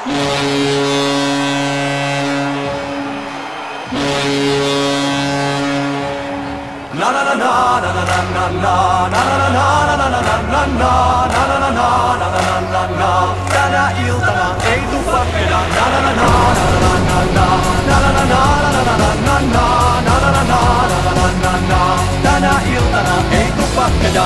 Tänä iltana ei tupakkeja. Tänä iltana ei tupakkeja.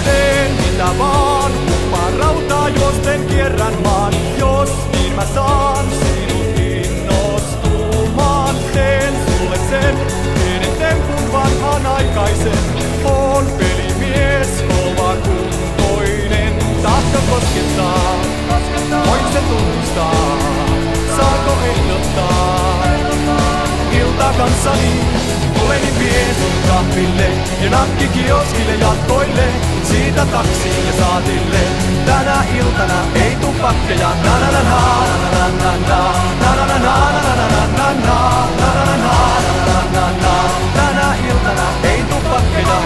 Teen mitä vaan, kuppaan rautaa juosten kierrän maan. Jos niin mä saan sinut innostumaan, teen sulle sen pienen tempun vanhanaikaisen. On pelimies, kova kuntoinen, tahto koskettaa. Voit se tunnustaa, saako ehdottaa? Ilta kanssani, tuleni vie sun kahville ja nakki kioskille jatkoille. Siitä taksiin ja saatille. Tänä iltana ei tupakkeja. Tänä iltana ei tupakkeja.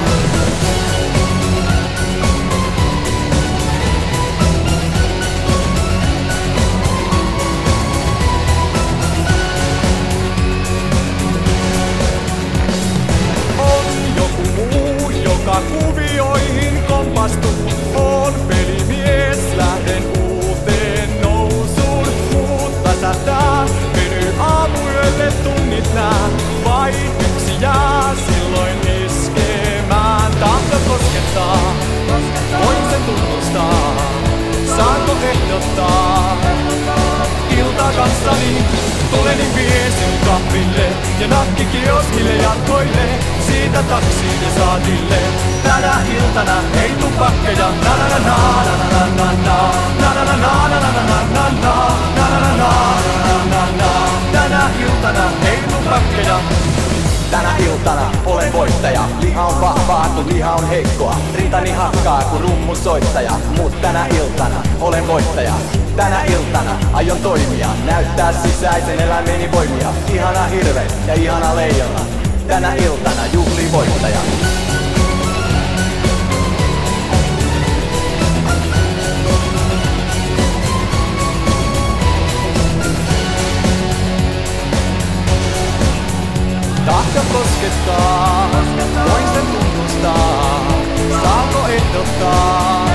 Kuvioihin kompastuu, on pelimies, lähden uuteen nousuun. Mutta sätää, venyy aamuyölle tunnit nää. Vain yksi jää silloin iskemään. Tahto koskettaa, voin sen tunnustaa. Saanko ehdottaa? Ilta kanssani, tuleni vie sinut kahville ja nakki kioskille jatkoille. Siitä taksiin ja saatille. Tänä iltana ei tupakkeja. Tänä iltana ei tupakkeja. Tänä iltana olen voittaja. Liha on vahvaa, kun liha on heikkoa. Rintani hakkaa, kun rummun soittaja. Mut tänä iltana olen voittaja. Tänä iltana aion toimia, näyttää sisäisen elämäni voimia. Ihana hirve ja ihana leijona. Tänä iltana juhlii voittaja. Tahto koskettaa, voin sen tunnustaa. Saako ehdottaa?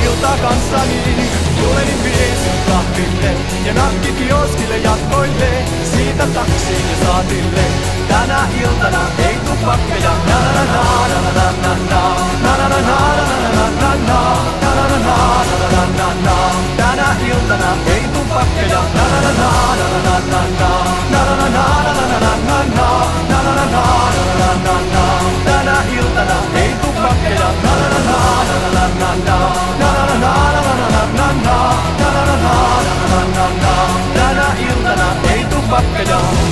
Ilta kanssani, tuleni vie sinut kahville ja nakki kioskille jatkoille. Siitä taksiin ja saatille. Tänä iltana ei tupakkeja. Tänä iltana ei tupakkeja. Tänä iltana ei tupakkeja. Tänä iltana ei tupakkeja.